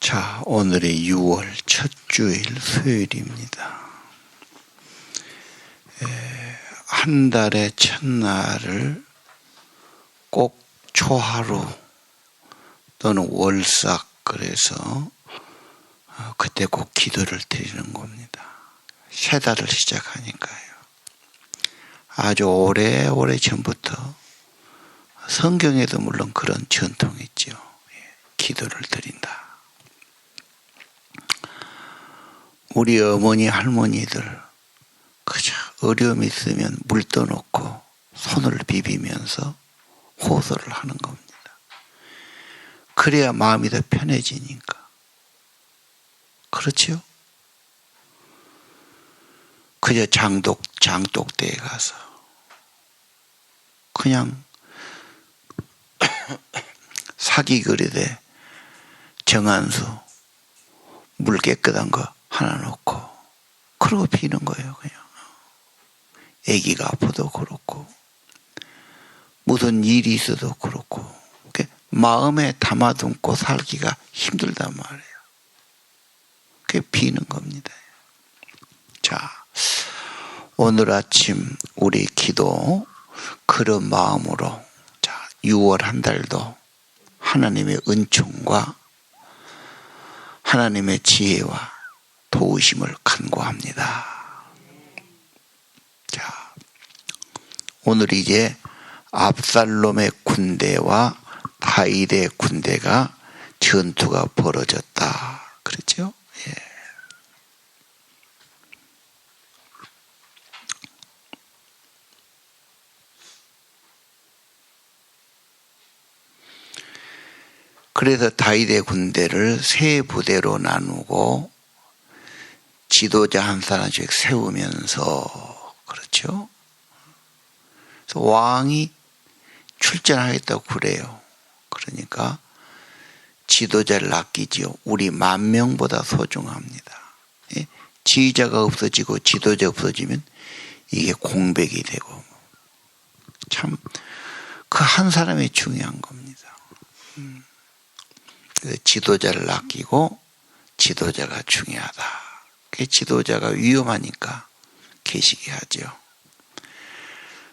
자, 오늘이 6월 첫 주일 수요일입니다. 한 달의 첫날을 꼭 초하루 또는 월삭 그래서 그때 꼭 기도를 드리는 겁니다. 새 달을 시작하니까요. 아주 오래오래 전부터 성경에도 물론 그런 전통이 있죠. 기도를 드린다. 우리 어머니 할머니들 그저 어려움이 있으면 물 떠놓고 손을 비비면서 호소를 하는 겁니다. 그래야 마음이 더 편해지니까. 그렇지요? 그저 장독대에 가서 그냥 사기 그릇에 정한수 물 깨끗한 거 하나 놓고 그러고 비는 거예요. 그냥 아기가 아파도 그렇고 무슨 일이 있어도 그렇고 마음에 담아두고 살기가 힘들단 말이에요. 그게 비는 겁니다. 자, 오늘 아침 우리 기도 그런 마음으로 6월 한 달도 하나님의 은총과 하나님의 지혜와 도우심을 간구합니다. 자, 오늘 이제 압살롬의 군대와 다윗의 군대가 전투가 벌어졌다. 그렇죠? 예. 그래서 다윗의 군대를 세 부대로 나누고 지도자 한 사람씩 세우면서 그렇죠? 그래서 왕이 출전하겠다고 그래요. 그러니까 지도자를 아끼지요. 우리 10,000명보다 소중합니다. 지휘자가 없어지고 지도자 없어지면 이게 공백이 되고 참 그 한 사람이 중요한 겁니다. 지도자를 아끼고 지도자가 중요하다. 지도자가 위험하니까 계시게 하죠.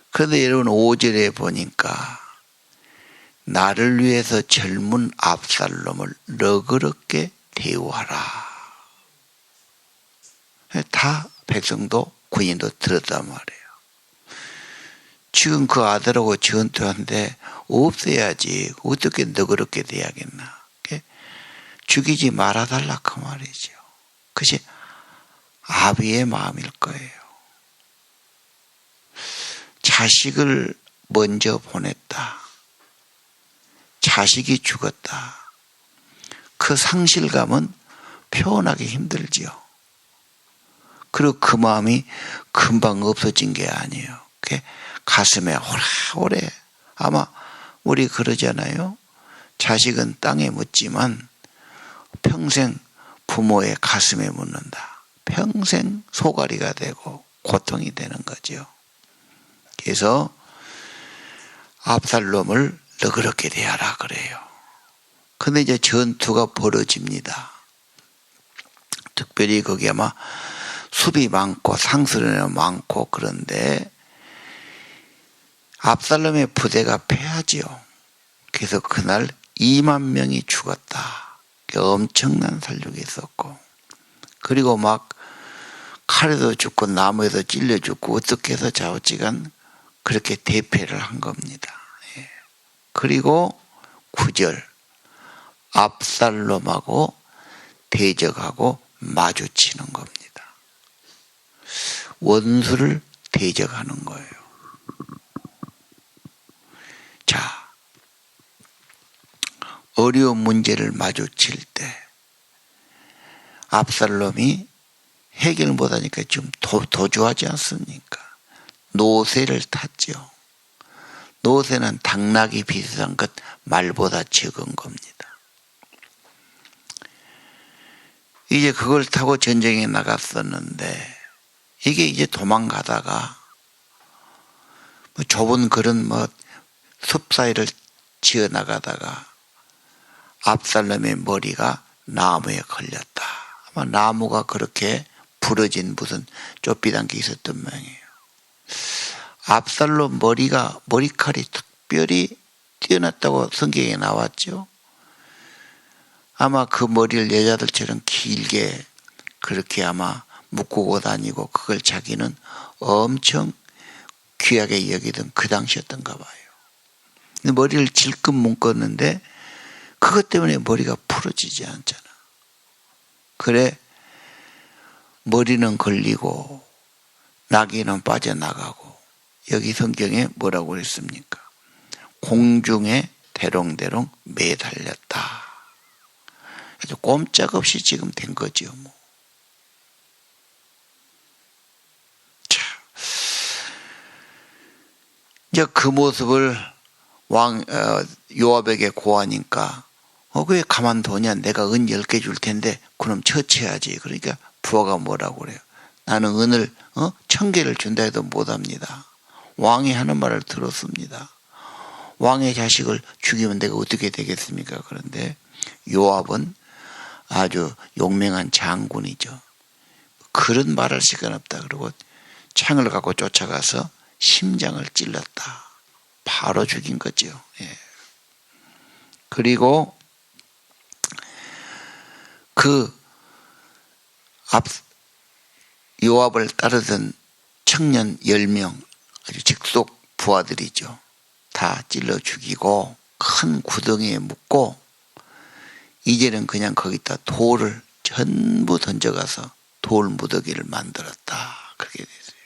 그런데 여러분 5절에 보니까 나를 위해서 젊은 압살롬을 너그럽게 대우하라. 다 백성도 군인도 들었단 말이에요. 지금 그 아들하고 전투하는데 없애야지 어떻게 너그럽게 대하겠나. 죽이지 말아달라 그 말이죠. 그것이 아비의 마음일 거예요. 자식을 먼저 보냈다. 자식이 죽었다. 그 상실감은 표현하기 힘들지요. 그리고 그 마음이 금방 없어진 게 아니에요. 가슴에 오래오래 아마 우리 그러잖아요. 자식은 땅에 묻지만 평생 부모의 가슴에 묻는다. 평생 소갈이가 되고 고통이 되는 거죠. 그래서 압살롬을 너그럽게 대하라 그래요. 근데 이제 전투가 벌어집니다. 특별히 거기 아마 숲이 많고 상수련이 많고 그런데 압살롬의 부대가 패하지요. 그래서 그날 20,000명이 죽었다. 엄청난 살육이 있었고 그리고 막 칼에도 죽고 나무에도 찔려 죽고 어떻게 해서 좌우지간 그렇게 대패를 한 겁니다. 그리고 9절 압살롬하고 대적하고 마주치는 겁니다. 원수를 대적하는 거예요. 자, 어려운 문제를 마주칠 때 압살롬이 해결 못하니까 좀 도주하지 않습니까? 노새를 탔죠. 노새는 당나귀 비슷한 것 말보다 적은 겁니다. 이제 그걸 타고 전쟁에 나갔었는데 이게 이제 도망가다가 좁은 그런 숲 사이를 지어 나가다가 압살롬의 머리가 나무에 걸렸다. 아마 나무가 그렇게 부러진 무슨 좁비단 게 있었던 모양이에요. 압살롬 머리칼이 특별히 뛰어났다고 성경에 나왔죠. 아마 그 머리를 여자들처럼 길게 그렇게 아마 묶고 다니고 그걸 자기는 엄청 귀하게 여기던 그 당시였던가 봐요. 머리를 질끈 묶었는데 그것 때문에 머리가 부러지지 않잖아. 그래 머리는 걸리고 나귀는 빠져나가고 여기 성경에 뭐라고 했습니까? 공중에 대롱대롱 매달렸다. 아주 꼼짝없이 지금 된 거죠. 뭐. 자, 이제 그 모습을 요압에게 고하니까 왜 가만두냐? 내가 은 10개 줄 텐데 그럼 처치해야지. 그러니까 부하가 뭐라고 그래요? 나는 은을 1000개를 준다 해도 못합니다. 왕이 하는 말을 들었습니다. 왕의 자식을 죽이면 내가 어떻게 되겠습니까? 그런데 요압은 아주 용맹한 장군이죠. 그런 말할 시간 없다. 그리고 창을 갖고 쫓아가서 심장을 찔렀다. 바로 죽인 거죠. 예. 그리고 요압을 따르던 청년 10명 아주 직속 부하들이죠. 다 찔러 죽이고 큰 구덩이에 묻고 이제는 그냥 거기다 돌을 전부 던져가서 돌 무더기를 만들었다. 그렇게 됐어요.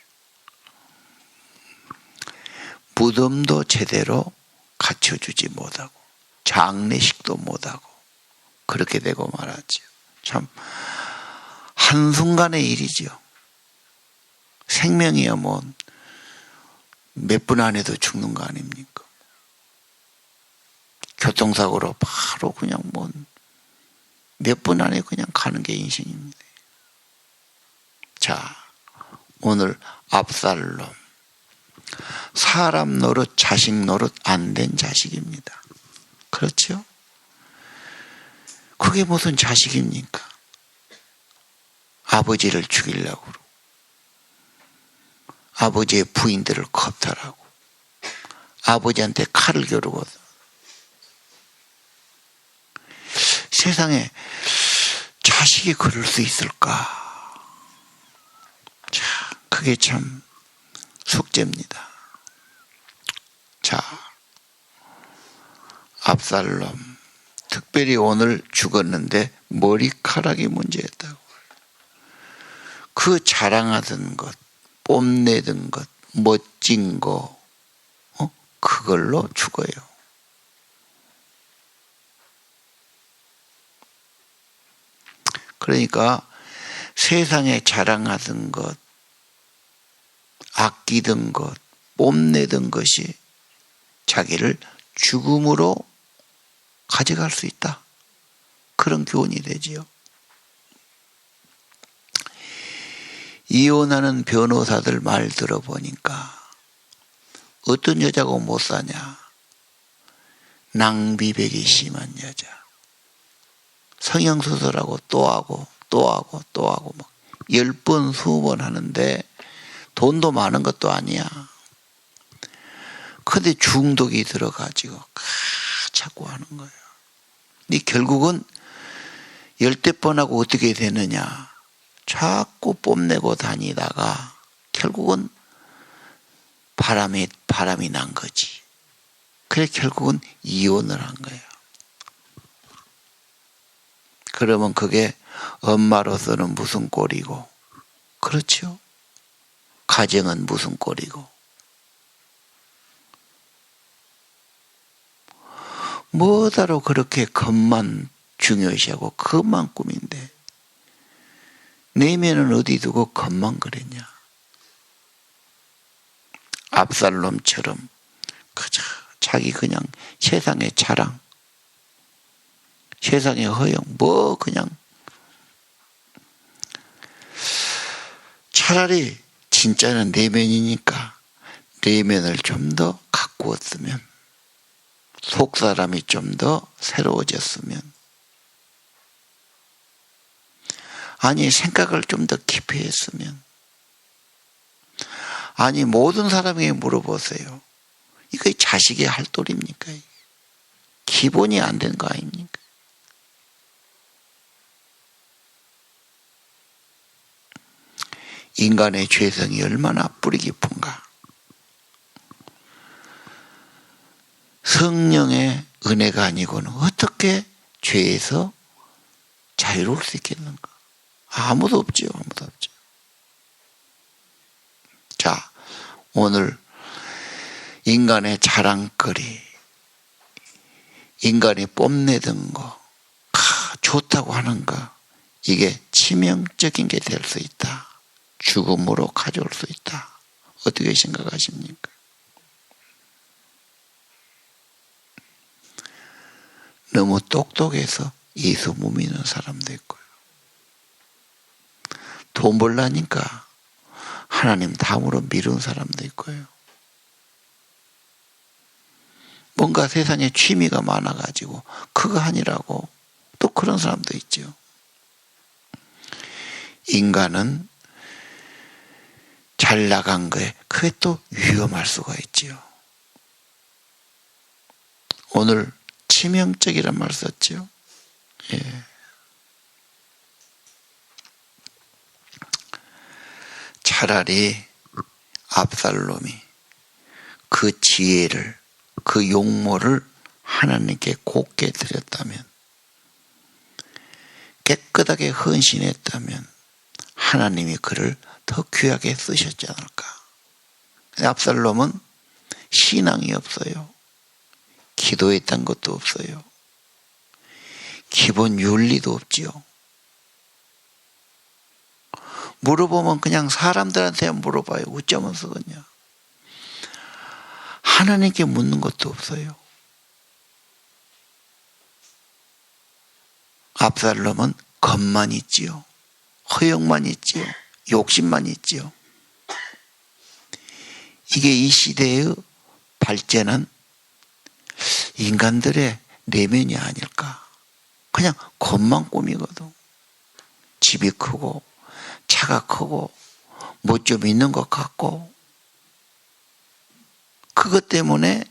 무덤도 제대로 갖춰주지 못하고 장례식도 못하고 그렇게 되고 말았죠. 참 한순간의 일이죠. 생명이야 뭐 몇 분 안에도 죽는 거 아닙니까? 교통사고로 바로 그냥 뭐 몇 분 안에 그냥 가는 게 인생입니다. 자, 오늘 압살롬 사람 노릇 자식 노릇 안 된 자식입니다. 그렇죠? 그게 무슨 자식입니까? 아버지를 죽이려고 그러고 아버지의 부인들을 겁탈하고 아버지한테 칼을 겨루고 세상에 자식이 그럴 수 있을까? 자, 그게 참 숙제입니다. 자, 압살롬 특별히 오늘 죽었는데 머리카락이 문제였다고. 그 자랑하던 것, 뽐내던 것, 멋진 거 그걸로 죽어요. 그러니까 세상에 자랑하던 것, 아끼던 것, 뽐내던 것이 자기를 죽음으로 가져갈 수 있다. 그런 교훈이 되지요. 이혼하는 변호사들 말 들어보니까 어떤 여자고 못 사냐? 낭비백이 심한 여자. 성형수술하고 또 하고 또 하고 또 하고 막 10번 20번 하는데 돈도 많은 것도 아니야. 근데 중독이 들어가지고 자꾸 하는 거예요. 근데 결국은 10대 번하고 어떻게 되느냐? 자꾸 뽐내고 다니다가 결국은 바람이 난 거지. 그래 결국은 이혼을 한 거예요. 그러면 그게 엄마로서는 무슨 꼴이고, 그렇죠? 가정은 무슨 꼴이고. 뭐다로 그렇게 것만 중요시하고 그것만 꿈인데 내면은 어디 두고 것만 그랬냐? 압살롬처럼 그저 자기 그냥 세상의 자랑, 세상의 허영, 뭐 그냥 차라리 진짜는 내면이니까 내면을 좀 더 가꾸었으면, 속 사람이 좀 더 새로워졌으면 아니, 생각을 좀 더 깊이 했으면. 아니, 모든 사람에게 물어보세요. 이거 자식의 할 도리입니까? 기본이 안 된 거 아닙니까? 인간의 죄성이 얼마나 뿌리 깊은가. 성령의 은혜가 아니고는 어떻게 죄에서 자유로울 수 있겠는가? 아무도 없죠. 아무도 없죠. 자, 오늘 인간의 자랑거리, 인간이 뽐내던 거, 좋다고 하는 거, 이게 치명적인 게 될 수 있다. 죽음으로 가져올 수 있다. 어떻게 생각하십니까? 너무 똑똑해서 예수 못 믿는 사람도 있고요. 돈 벌라니까 하나님 다음으로 미루는 사람도 있고요. 뭔가 세상에 취미가 많아가지고 그거 하니라고 또 그런 사람도 있죠. 인간은 잘 나간 거에 그게 또 위험할 수가 있지요. 오늘 치명적이란 말 썼죠. 예. 차라리 압살롬이 그 지혜를, 그 용모를 하나님께 곱게 드렸다면, 깨끗하게 헌신했다면 하나님이 그를 더 귀하게 쓰셨지 않을까. 압살롬은 신앙이 없어요. 기도했던 것도 없어요. 기본 윤리도 없지요. 물어보면 그냥 사람들한테 물어봐요. 웃자면서 그냥. 하나님께 묻는 것도 없어요. 압살롬은 겁만 있지요. 허영만 있지요. 욕심만 있지요. 이게 이 시대의 발전한 인간들의 내면이 아닐까. 그냥 겉만 꾸미거든. 집이 크고 차가 크고 뭐 좀 있는 것 같고, 그것 때문에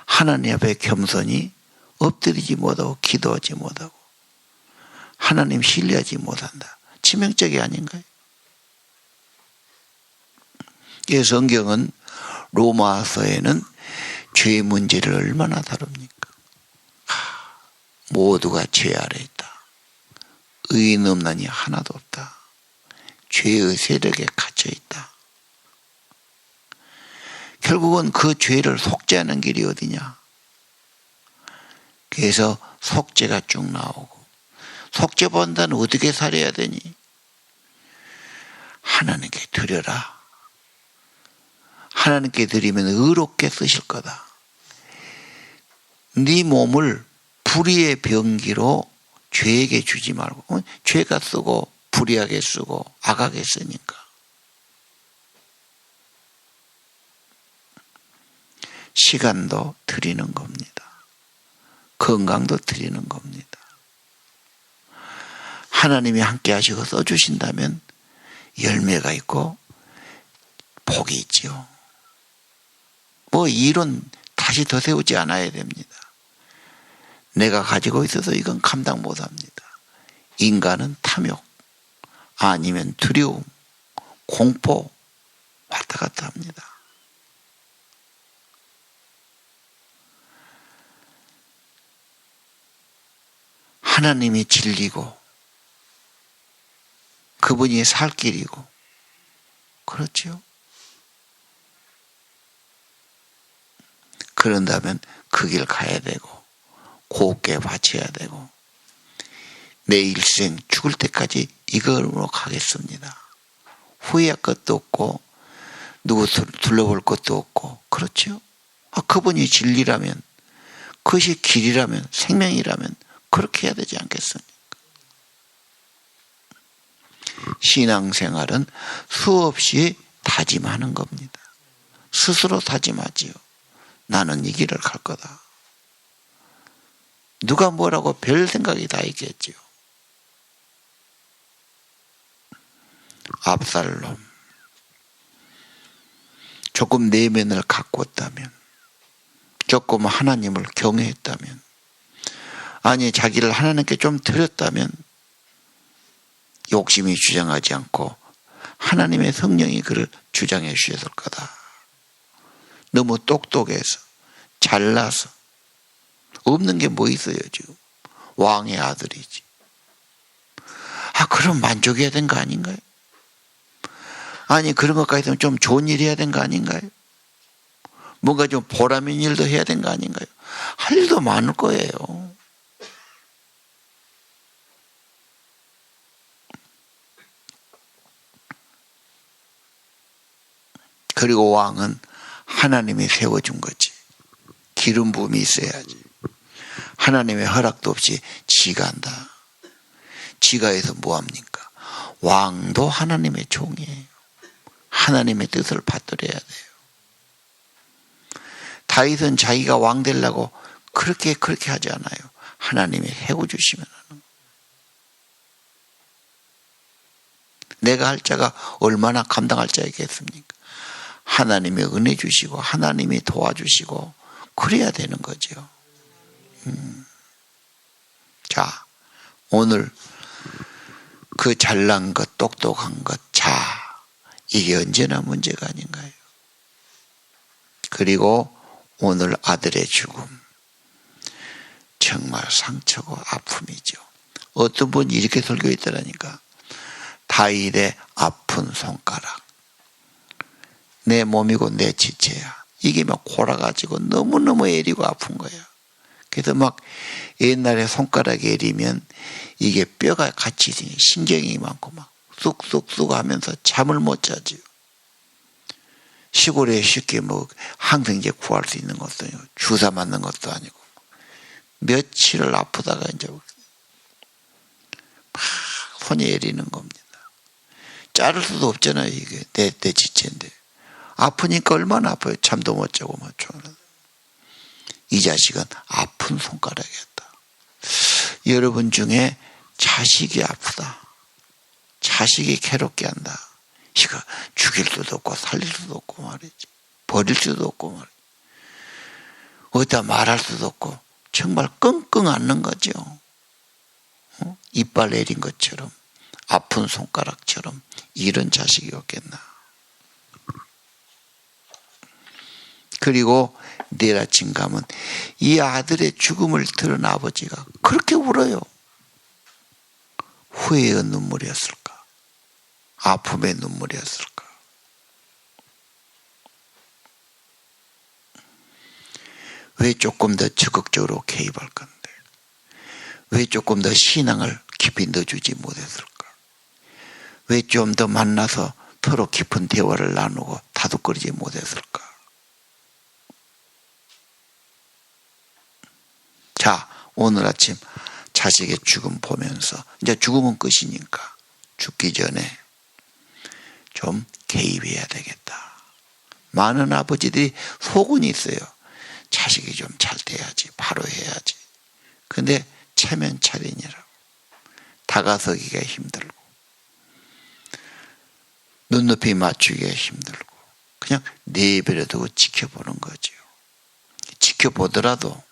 하나님 앞에 겸손히 엎드리지 못하고 기도하지 못하고 하나님 신뢰하지 못한다. 치명적이 아닌가요? 이 성경은 로마서에는 죄의 문제를 얼마나 다룹니까? 모두가 죄 아래 있다. 의인 없나니 하나도 없다. 죄의 세력에 갇혀 있다. 결국은 그 죄를 속죄하는 길이 어디냐? 그래서 속죄가 쭉 나오고, 속죄 본다는 어떻게 살아야 되니? 하나님께 드려라. 하나님께 드리면 의롭게 쓰실 거다. 네 몸을 불의의 병기로 죄에게 주지 말고, 죄가 쓰고 불의하게 쓰고 악하게 쓰니까. 시간도 드리는 겁니다. 건강도 드리는 겁니다. 하나님이 함께 하시고 써주신다면 열매가 있고 복이 있지요. 뭐 이론 다시 더 세우지 않아야 됩니다. 내가 가지고 있어서 이건 감당 못합니다. 인간은 탐욕, 아니면 두려움, 공포 왔다 갔다 합니다. 하나님이 진리고 그분이 살 길이고, 그렇죠? 그런다면 그 길 가야 되고 곱게 바쳐야 되고, 내 일생 죽을 때까지 이걸로 가겠습니다. 후회할 것도 없고 누구 둘러볼 것도 없고, 그렇죠? 그분이 진리라면, 그것이 길이라면, 생명이라면 그렇게 해야 되지 않겠습니까? 신앙생활은 수없이 다짐하는 겁니다. 스스로 다짐하지요. 나는 이 길을 갈 거다. 누가 뭐라고 별 생각이 다 있겠지요. 압살롬. 조금 내면을 가꾸었다면, 조금 하나님을 경외했다면, 아니 자기를 하나님께 좀 드렸다면 욕심이 주장하지 않고 하나님의 성령이 그를 주장해 주셨을 거다. 너무 똑똑해서 잘나서 없는 게 뭐 있어요 지금. 왕의 아들이지. 그럼 만족해야 된 거 아닌가요? 아니 그런 것까지 되면 좀 좋은 일 해야 된 거 아닌가요? 뭔가 좀 보람 있는 일도 해야 된 거 아닌가요? 할 일도 많을 거예요. 그리고 왕은 하나님이 세워준 거지. 기름 부음이 있어야지. 하나님의 허락도 없이 지가 한다. 지가 해서 뭐합니까? 왕도 하나님의 종이에요. 하나님의 뜻을 받들어야 돼요. 다윗은 자기가 왕 되려고 그렇게 하지 않아요. 하나님이 해고주시면 하는 거. 내가 할 자가 얼마나 감당할 자이겠습니까? 하나님이 은혜 주시고 하나님이 도와주시고 그래야 되는 거죠. 자, 오늘 그 잘난 것, 똑똑한 것, 이게 언제나 문제가 아닌가요? 그리고 오늘 아들의 죽음, 정말 상처고 아픔이죠. 어떤 분이 이렇게 설교했더라니까. 다윗의 아픈 손가락, 내 몸이고 내 지체야. 이게 막 골아가지고 너무너무 애리고 아픈 거야. 그래서 막 옛날에 손가락이 애리면 이게 뼈가 같이 신경이 많고 막 쑥쑥쑥 하면서 잠을 못 자지요. 시골에 쉽게 뭐 항생제 구할 수 있는 것도 아니고 주사 맞는 것도 아니고 며칠을 아프다가 이제 막 손이 애리는 겁니다. 자를 수도 없잖아요. 이게 내 지체인데 아프니까 얼마나 아파요. 잠도 못 자고 막. 이 자식은 아픈 손가락이었다. 여러분 중에 자식이 아프다, 자식이 괴롭게 한다, 이거 죽일 수도 없고 살릴 수도 없고 말이지, 버릴 수도 없고 말이지, 어디다 말할 수도 없고 정말 끙끙 앓는 거죠. 이빨 내린 것처럼 아픈 손가락처럼 이런 자식이 없겠나. 그리고 내일 아침 가면 이 아들의 죽음을 들은 아버지가 그렇게 울어요. 후회의 눈물이었을까? 아픔의 눈물이었을까? 왜 조금 더 적극적으로 개입할 건데? 왜 조금 더 신앙을 깊이 넣어주지 못했을까? 왜 좀 더 만나서 서로 깊은 대화를 나누고 다독거리지 못했을까? 자, 오늘 아침 자식의 죽음 보면서 이제 죽음은 끝이니까 죽기 전에 좀 개입해야 되겠다. 많은 아버지들이 속은 있어요. 자식이 좀 잘 돼야지, 바로 해야지. 근데 체면차린이라고 다가서기가 힘들고 눈높이 맞추기가 힘들고 그냥 내버려 두고 지켜보는 거죠. 지켜보더라도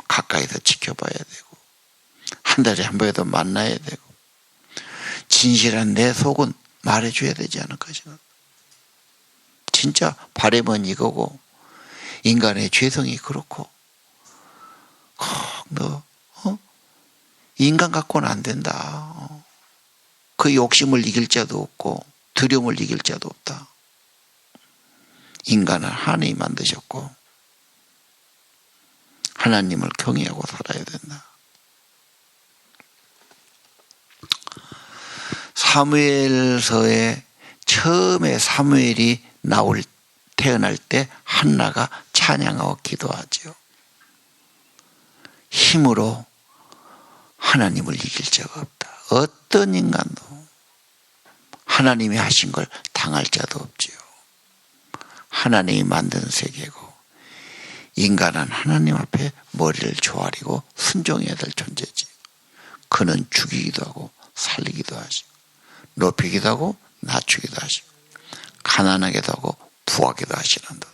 가까이서 지켜봐야 되고 한 달에 한 번이라도 만나야 되고 진실한 내 속은 말해줘야 되지 않을까 싶어요. 진짜 바람은 이거고 인간의 죄성이 그렇고 너 인간 갖고는 안 된다. 그 욕심을 이길 자도 없고 두려움을 이길 자도 없다. 인간은 하나님이 만드셨고 하나님을 경외하고 살아야 된다. 사무엘서에 처음에 사무엘이 태어날 때 한나가 찬양하고 기도하죠. 힘으로 하나님을 이길 자가 없다. 어떤 인간도 하나님이 하신 걸 당할 자도 없지요. 하나님이 만든 세계고 인간은 하나님 앞에 머리를 조아리고 순종해야 될 존재지. 그는 죽이기도 하고 살리기도 하시고 높이기도 하고 낮추기도 하시고 가난하게도 하고 부하게도 하시는다.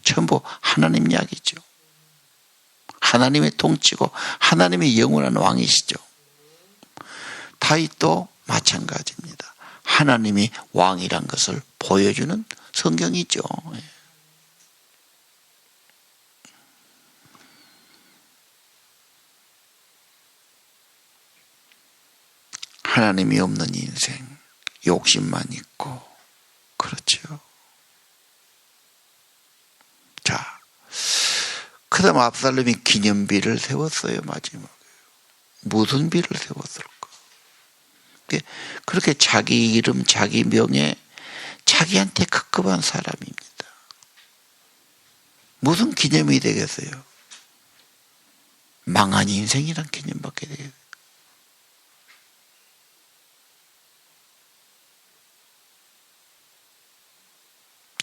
전부 하나님 이야기죠. 하나님의 통치고 하나님의 영원한 왕이시죠. 다윗도 마찬가지입니다. 하나님이 왕이란 것을 보여주는 성경이죠. 하나님이 없는 인생, 욕심만 있고, 그렇죠. 자, 그 다음 압살롬이 기념비를 세웠어요, 마지막에. 무슨 비를 세웠을까? 그렇게 자기 이름, 자기 명예, 자기한테 급급한 사람입니다. 무슨 기념이 되겠어요? 망한 인생이란 기념밖에 되겠어요.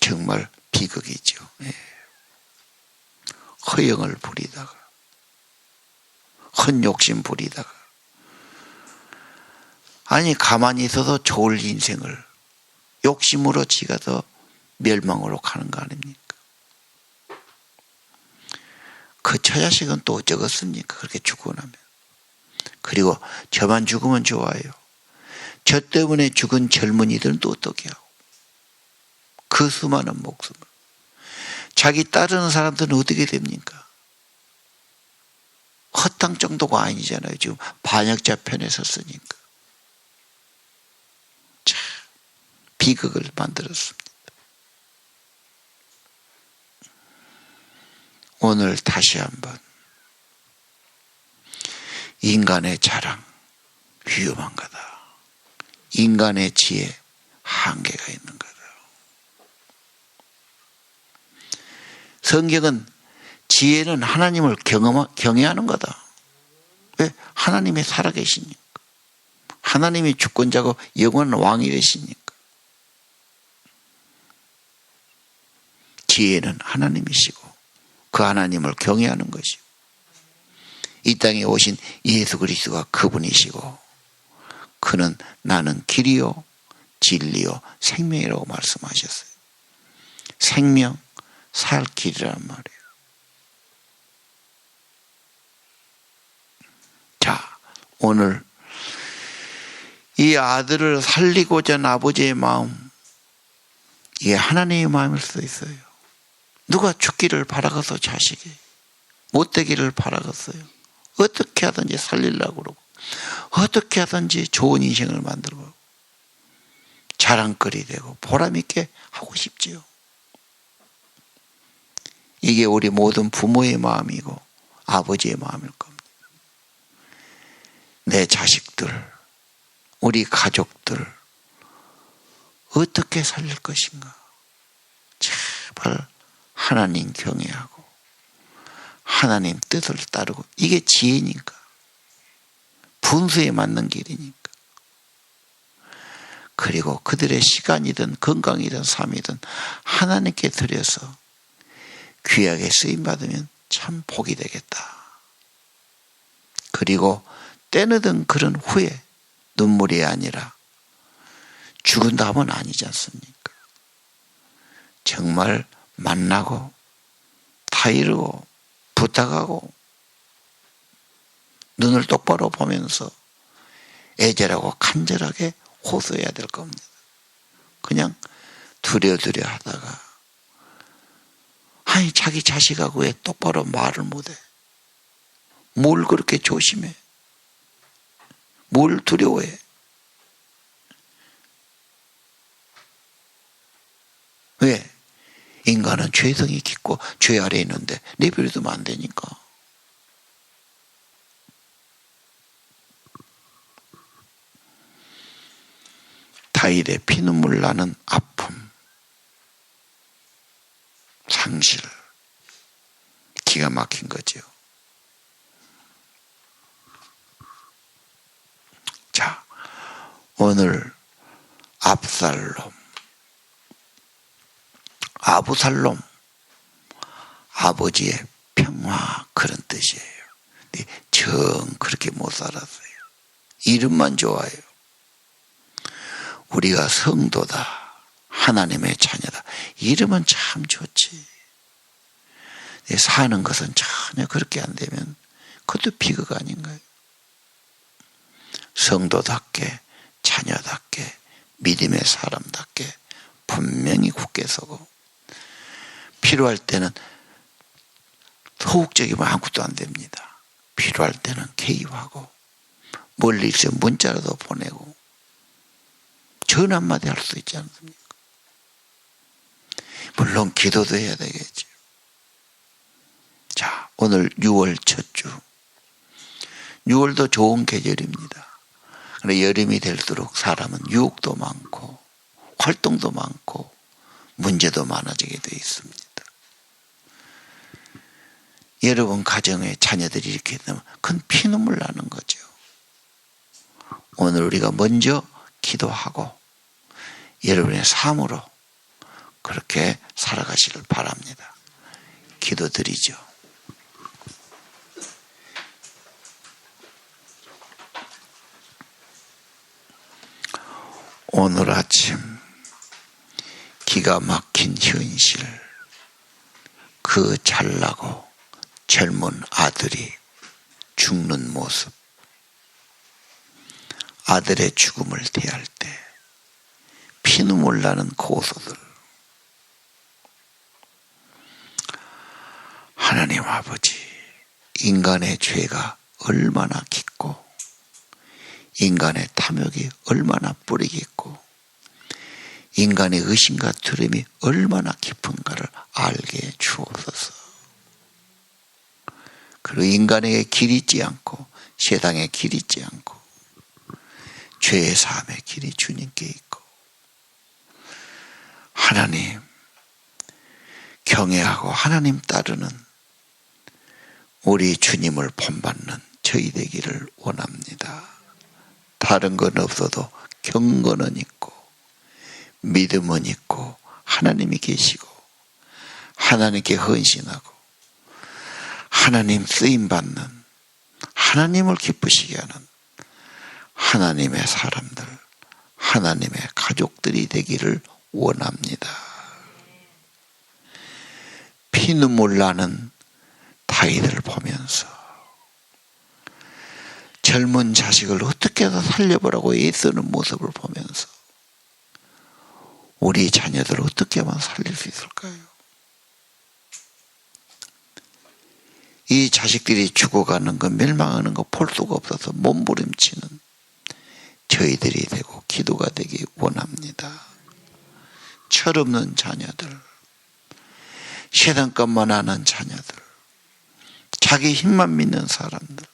정말 비극이죠. 예. 허영을 부리다가, 헛욕심 부리다가, 아니 가만히 있어도 좋을 인생을 욕심으로 지가 더 멸망으로 가는 거 아닙니까? 그 처자식은 또 어쩌겠습니까? 그렇게 죽고 나면. 그리고 저만 죽으면 좋아요. 저 때문에 죽은 젊은이들은 또 어떻게 하고, 그 수많은 목숨을 자기 따르는 사람들은 어떻게 됩니까? 허탕 정도가 아니잖아요. 지금 반역자 편에 섰으니까. 참 비극을 만들었습니다. 오늘 다시 한번 인간의 자랑 위험한 거다. 인간의 지혜 한계가 있는 거다. 성경은 지혜는 하나님을 경외하는 거다. 왜? 하나님이 살아계시니까. 하나님이 주권자고 영원한 왕이 되시니까. 지혜는 하나님이시고 그 하나님을 경외하는 것이고, 이 땅에 오신 예수 그리스도가 그분이시고, 그는 나는 길이요 진리요 생명이라고 말씀하셨어요. 생명, 살 길이란 말이에요. 자, 오늘 이 아들을 살리고자 하는 아버지의 마음, 이게 하나님의 마음일 수도 있어요. 누가 죽기를 바라겠어? 자식이 못되기를 바라겠어요? 어떻게 하든지 살리려고 그러고, 어떻게 하든지 좋은 인생을 만들고 자랑거리 되고 보람있게 하고 싶지요. 이게 우리 모든 부모의 마음이고 아버지의 마음일 겁니다. 내 자식들, 우리 가족들 어떻게 살릴 것인가? 제발 하나님 경외하고 하나님 뜻을 따르고, 이게 지혜니까, 분수에 맞는 길이니까. 그리고 그들의 시간이든 건강이든 삶이든 하나님께 드려서 귀하게 쓰임받으면 참 복이 되겠다. 그리고 때늦은 그런 후에 눈물이 아니라 죽은 다음은 아니지 않습니까? 정말 만나고 다 이루고 부탁하고 눈을 똑바로 보면서 애절하고 간절하게 호소해야 될 겁니다. 그냥 두려두려 하다가, 아니 자기 자식하고 왜 똑바로 말을 못해? 뭘 그렇게 조심해? 뭘 두려워해? 왜? 인간은 죄성이 깊고 죄 아래에 있는데 내버려두면 안 되니까. 다윗의 피눈물 나는 아픔, 상실, 기가 막힌 거죠. 자, 오늘 아부살롬, 아버지의 평화, 그런 뜻이에요. 정 그렇게 못 살았어요. 이름만 좋아요. 우리가 성도다, 하나님의 자녀다. 이름은 참 좋지. 사는 것은 전혀 그렇게 안 되면 그것도 비극 아닌가요? 성도답게, 자녀답게, 믿음의 사람답게 분명히 굳게 서고, 필요할 때는 소극적이면 아무것도 안 됩니다. 필요할 때는 개입하고, 멀리 있으면 문자라도 보내고, 전화 한마디 할 수 있지 않습니까? 물론 기도도 해야 되겠죠. 자, 오늘 6월 첫 주. 6월도 좋은 계절입니다. 그런데 여름이 될수록 사람은 유혹도 많고 활동도 많고 문제도 많아지게 되어 있습니다. 여러분 가정에 자녀들이 이렇게 되면 큰 피눈물 나는 거죠. 오늘 우리가 먼저 기도하고 여러분의 삶으로 그렇게 살아가시길 바랍니다. 기도드리죠. 오늘 아침 기가 막힌 현실, 그 잘나고 젊은 아들이 죽는 모습, 아들의 죽음을 대할 때 피눈물 나는 고소들, 하나님 아버지, 인간의 죄가 얼마나 깊고 인간의 탐욕이 얼마나 뿌리 깊고 인간의 의심과 두려움이 얼마나 깊은가를 알게 주옵소서. 그리고 인간에게 길 있지 않고 세상에 길 있지 않고 죄의 사함의 길이 주님께 있고, 하나님 경외하고 하나님 따르는 우리 주님을 본받는 저희 되기를 원합니다. 다른 건 없어도 경건은 있고 믿음은 있고 하나님이 계시고 하나님께 헌신하고 하나님 쓰임받는, 하나님을 기쁘시게 하는 하나님의 사람들, 하나님의 가족들이 되기를 원합니다. 피눈물 나는 다윗을 보면서 젊은 자식을 어떻게 해서 살려보라고 애쓰는 모습을 보면서 우리 자녀들을 어떻게 하면 살릴 수 있을까요? 이 자식들이 죽어가는 거, 멸망하는 거 볼 수가 없어서 몸부림치는 저희들이 되고 기도가 되기 원합니다. 철없는 자녀들, 세상 것만 아는 자녀들, 자기 힘만 믿는 사람들,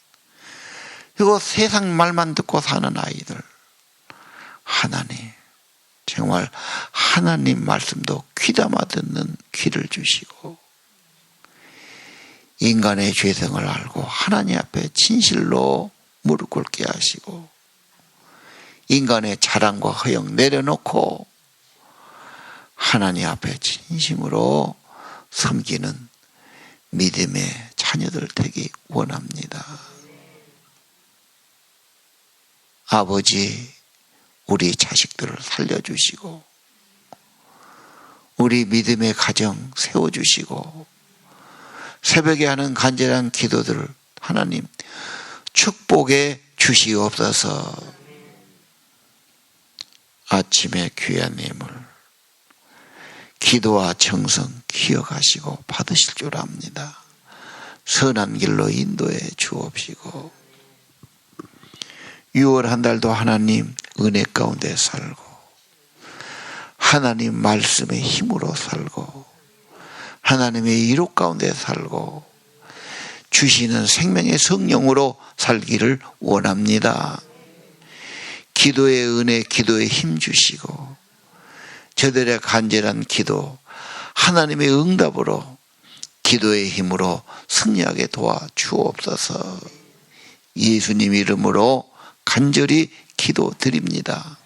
그리고 세상 말만 듣고 사는 아이들, 하나님 정말 하나님 말씀도 귀담아 듣는 귀를 주시고 인간의 죄성을 알고 하나님 앞에 진실로 무릎 꿇게 하시고 인간의 자랑과 허영 내려놓고 하나님 앞에 진심으로 섬기는 믿음의 자녀들 되기 원합니다. 아버지, 우리 자식들을 살려주시고 우리 믿음의 가정 세워주시고 새벽에 하는 간절한 기도들을 하나님 축복해 주시옵소서. 아침에 귀한 예물 기도와 정성 기억하시고 받으실 줄 압니다. 선한 길로 인도해 주옵시고 6월 한 달도 하나님 은혜 가운데 살고 하나님 말씀의 힘으로 살고 하나님의 이룩 가운데 살고 주시는 생명의 성령으로 살기를 원합니다. 기도의 은혜, 기도의 힘 주시고 저들의 간절한 기도 하나님의 응답으로 기도의 힘으로 승리하게 도와주옵소서. 예수님 이름으로 간절히 기도드립니다.